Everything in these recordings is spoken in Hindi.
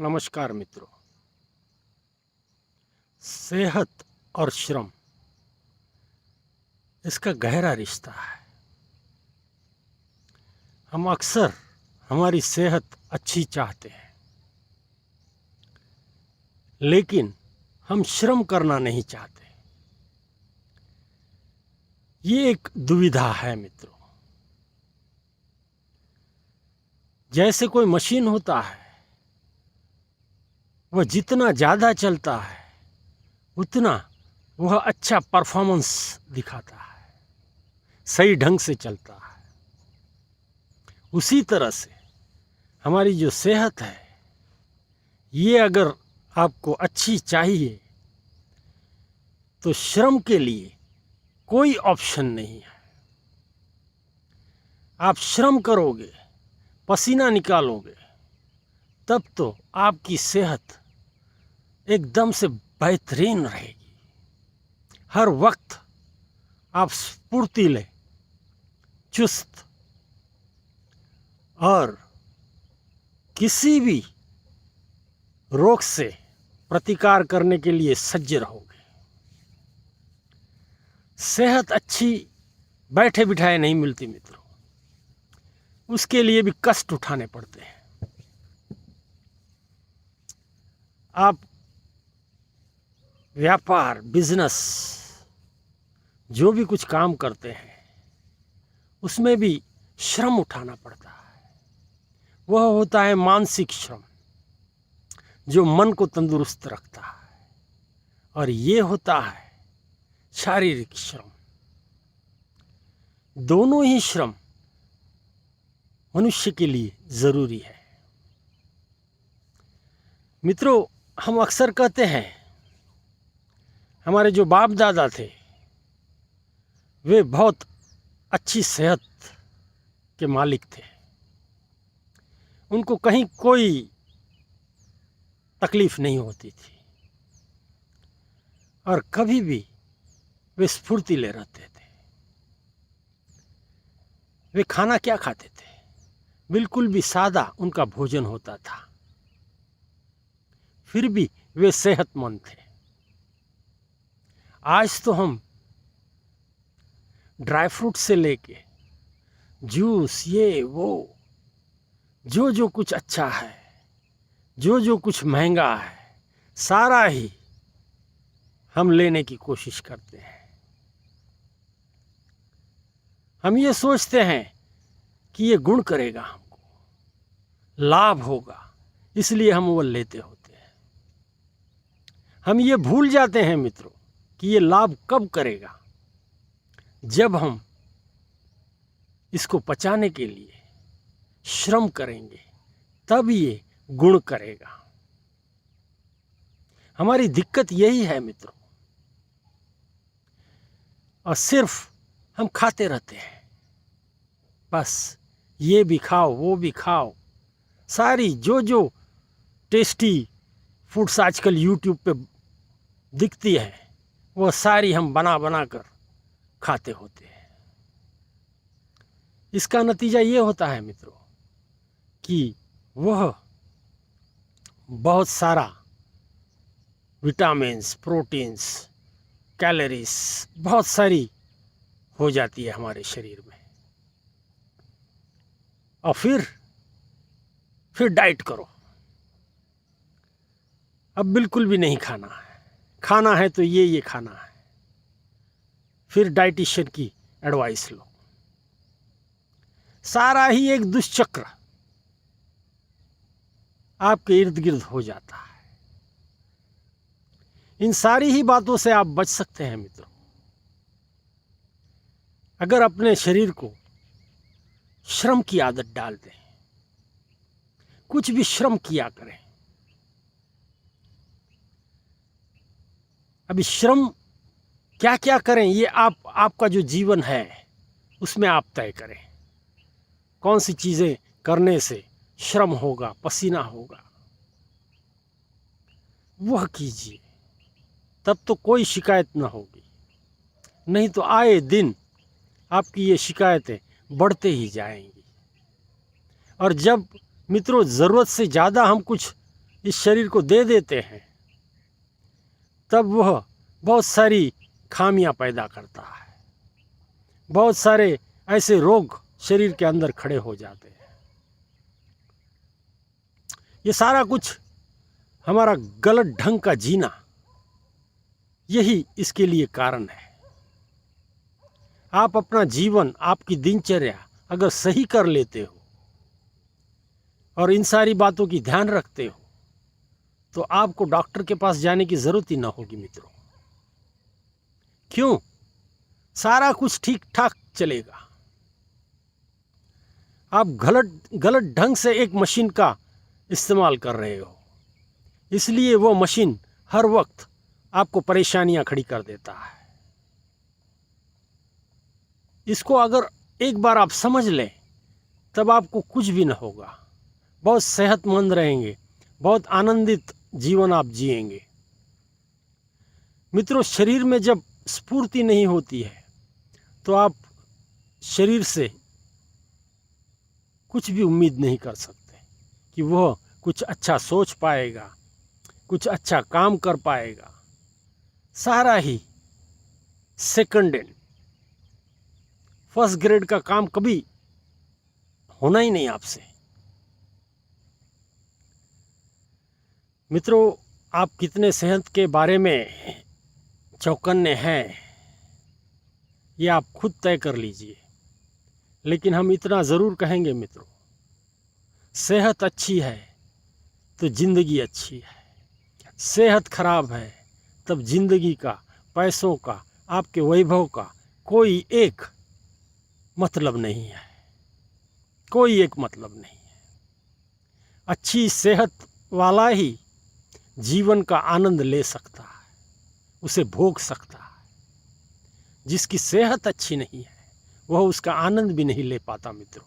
नमस्कार मित्रों। सेहत और श्रम इसका गहरा रिश्ता है। हम अक्सर हमारी सेहत अच्छी चाहते हैं, लेकिन हम श्रम करना नहीं चाहते। ये एक दुविधा है मित्रों। जैसे कोई मशीन होता है, वह जितना ज़्यादा चलता है उतना वह अच्छा परफॉर्मेंस दिखाता है, सही ढंग से चलता है। उसी तरह से हमारी जो सेहत है, ये अगर आपको अच्छी चाहिए तो श्रम के लिए कोई ऑप्शन नहीं है। आप श्रम करोगे, पसीना निकालोगे, तब तो आपकी सेहत एकदम से बेहतरीन रहेगी। हर वक्त आप स्फूर्तिले, चुस्त और किसी भी रोग से प्रतिकार करने के लिए सज्ज रहोगे। सेहत अच्छी बैठे बिठाए नहीं मिलती मित्रों, उसके लिए भी कष्ट उठाने पड़ते हैं। आप व्यापार, बिजनेस, जो भी कुछ काम करते हैं, उसमें भी श्रम उठाना पड़ता है। वह होता है मानसिक श्रम, जो मन को तंदुरुस्त रखता है, और ये होता है शारीरिक श्रम। दोनों ही श्रम मनुष्य के लिए जरूरी है। मित्रों, हम अक्सर कहते हैं, हमारे जो बाप दादा थे वे बहुत अच्छी सेहत के मालिक थे। उनको कहीं कोई तकलीफ नहीं होती थी और कभी भी वे स्फूर्तिले रहते थे। वे खाना क्या खाते थे? बिल्कुल भी सादा उनका भोजन होता था, फिर भी वे सेहतमंद थे। आज तो हम ड्राई फ्रूट से लेके जूस, ये वो, जो जो कुछ अच्छा है, जो जो कुछ महंगा है, सारा ही हम लेने की कोशिश करते हैं। हम ये सोचते हैं कि ये गुण करेगा, हमको लाभ होगा, इसलिए हम वो लेते होते हैं। हम ये भूल जाते हैं मित्रों कि ये लाभ कब करेगा, जब हम इसको पचाने के लिए श्रम करेंगे, तब ये गुण करेगा। हमारी दिक्कत यही है मित्रों, और सिर्फ हम खाते रहते हैं। बस ये भी खाओ, वो भी खाओ, सारी जो जो टेस्टी फूड्स आजकल यूट्यूब पे दिखती है, वो सारी हम बना बना कर खाते होते हैं। इसका नतीजा ये होता है मित्रों कि वह बहुत सारा विटामिन्स, प्रोटीन्स, कैलोरीज बहुत सारी हो जाती है हमारे शरीर में। और फिर डाइट करो, अब बिल्कुल भी नहीं खाना है, खाना है तो ये खाना है। फिर डाइटिशियन की एडवाइस लो। सारा ही एक दुष्चक्र आपके इर्द गिर्द हो जाता है। इन सारी ही बातों से आप बच सकते हैं मित्रों, अगर अपने शरीर को श्रम की आदत डाल दें, कुछ भी श्रम किया करें। अभी श्रम क्या क्या करें, ये आपका जो जीवन है उसमें आप तय करें। कौन सी चीज़ें करने से श्रम होगा, पसीना होगा, वह कीजिए, तब तो कोई शिकायत न होगी। नहीं तो आए दिन आपकी ये शिकायतें बढ़ते ही जाएंगी। और जब मित्रों ज़रूरत से ज़्यादा हम कुछ इस शरीर को दे देते हैं तब वह बहुत सारी खामियां पैदा करता है, बहुत सारे ऐसे रोग शरीर के अंदर खड़े हो जाते हैं। ये सारा कुछ हमारा गलत ढंग का जीना, यही इसके लिए कारण है। आप अपना जीवन, आपकी दिनचर्या अगर सही कर लेते हो और इन सारी बातों की ध्यान रखते हो तो आपको डॉक्टर के पास जाने की ज़रूरत ही ना होगी मित्रों। क्यों? सारा कुछ ठीक ठाक चलेगा। आप गलत ढंग से एक मशीन का इस्तेमाल कर रहे हो, इसलिए वो मशीन हर वक्त आपको परेशानियां खड़ी कर देता है। इसको अगर एक बार आप समझ लें तब आपको कुछ भी न होगा, बहुत सेहतमंद रहेंगे, बहुत आनंदित जीवन आप जिएंगे। मित्रों, शरीर में जब स्फूर्ति नहीं होती है तो आप शरीर से कुछ भी उम्मीद नहीं कर सकते कि वह कुछ अच्छा सोच पाएगा, कुछ अच्छा काम कर पाएगा। सारा ही सेकंड हैंड, फर्स्ट ग्रेड का काम कभी होना ही नहीं आपसे। मित्रों, आप कितने सेहत के बारे में चौकन्ने हैं ये आप खुद तय कर लीजिए, लेकिन हम इतना ज़रूर कहेंगे मित्रों, सेहत अच्छी है तो ज़िंदगी अच्छी है। सेहत खराब है तब ज़िंदगी का, पैसों का, आपके वैभव का कोई एक मतलब नहीं है, कोई एक मतलब नहीं है। अच्छी सेहत वाला ही जीवन का आनंद ले सकता है, उसे भोग सकता है। जिसकी सेहत अच्छी नहीं है वह उसका आनंद भी नहीं ले पाता मित्रों।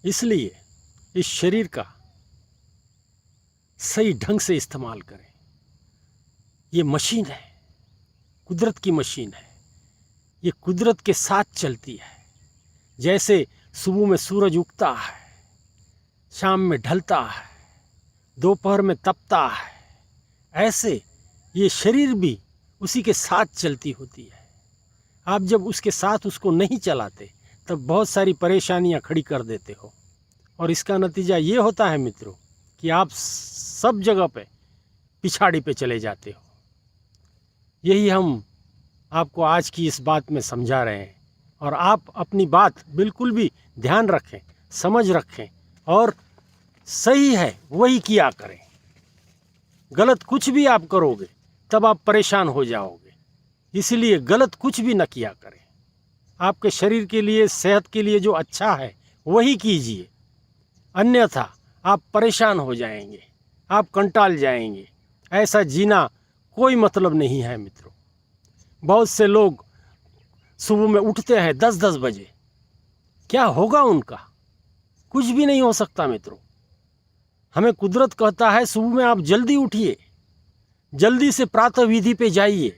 इसलिए इस शरीर का सही ढंग से इस्तेमाल करें। ये मशीन है, कुदरत की मशीन है, ये कुदरत के साथ चलती है। जैसे सुबह में सूरज उगता है, शाम में ढलता है, दोपहर में तपता है, ऐसे ये शरीर भी उसी के साथ चलती होती है। आप जब उसके साथ उसको नहीं चलाते तब बहुत सारी परेशानियां खड़ी कर देते हो, और इसका नतीजा ये होता है मित्रों कि आप सब जगह पे पिछाड़ी पे चले जाते हो। यही हम आपको आज की इस बात में समझा रहे हैं, और आप अपनी बात बिल्कुल भी ध्यान रखें, समझ रखें, और सही है वही किया करें। गलत कुछ भी आप करोगे तब आप परेशान हो जाओगे, इसलिए गलत कुछ भी न किया करें। आपके शरीर के लिए, सेहत के लिए जो अच्छा है वही कीजिए, अन्यथा आप परेशान हो जाएंगे, आप कंटाल जाएंगे। ऐसा जीना कोई मतलब नहीं है मित्रों। बहुत से लोग सुबह में उठते हैं 10-10 बजे, क्या होगा उनका? कुछ भी नहीं हो सकता मित्रों। हमें कुदरत कहता है सुबह में आप जल्दी उठिए, जल्दी से प्रातः विधि पे जाइए।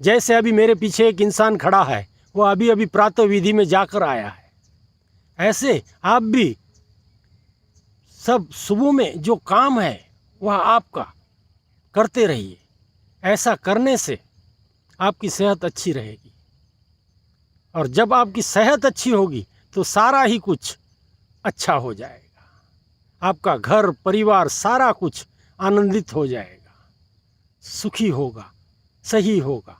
जैसे अभी मेरे पीछे एक इंसान खड़ा है, वह अभी अभी प्रातः विधि में जाकर आया है। ऐसे आप भी सब सुबह में जो काम है वह आपका करते रहिए। ऐसा करने से आपकी सेहत अच्छी रहेगी, और जब आपकी सेहत अच्छी होगी तो सारा ही कुछ अच्छा हो जाएगा। आपका घर परिवार सारा कुछ आनंदित हो जाएगा, सुखी होगा, सही होगा।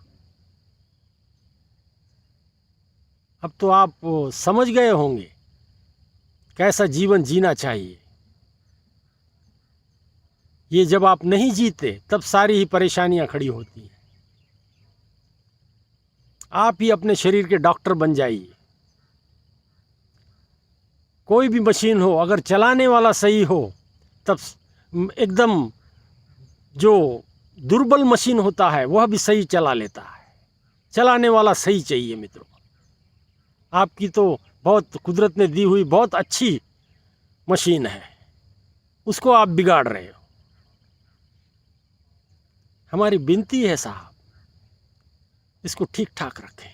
अब तो आप समझ गए होंगे कैसा जीवन जीना चाहिए। ये जब आप नहीं जीते तब सारी ही परेशानियां खड़ी होती हैं। आप ही अपने शरीर के डॉक्टर बन जाइए। कोई भी मशीन हो, अगर चलाने वाला सही हो तब एकदम जो दुर्बल मशीन होता है वह भी सही चला लेता है। चलाने वाला सही चाहिए मित्रों। आपकी तो बहुत कुदरत ने दी हुई बहुत अच्छी मशीन है, उसको आप बिगाड़ रहे हो। हमारी विनती है साहब, इसको ठीक ठाक रखें।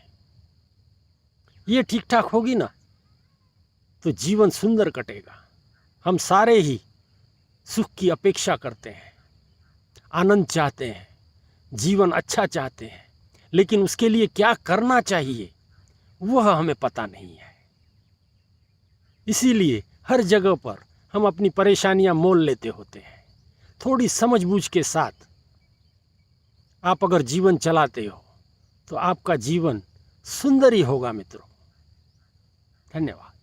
ये ठीक ठाक होगी ना तो जीवन सुंदर कटेगा। हम सारे ही सुख की अपेक्षा करते हैं, आनंद चाहते हैं, जीवन अच्छा चाहते हैं, लेकिन उसके लिए क्या करना चाहिए वह हमें पता नहीं है। इसीलिए हर जगह पर हम अपनी परेशानियां मोल लेते होते हैं। थोड़ी समझबूझ के साथ आप अगर जीवन चलाते हो तो आपका जीवन सुंदर ही होगा मित्रों। धन्यवाद।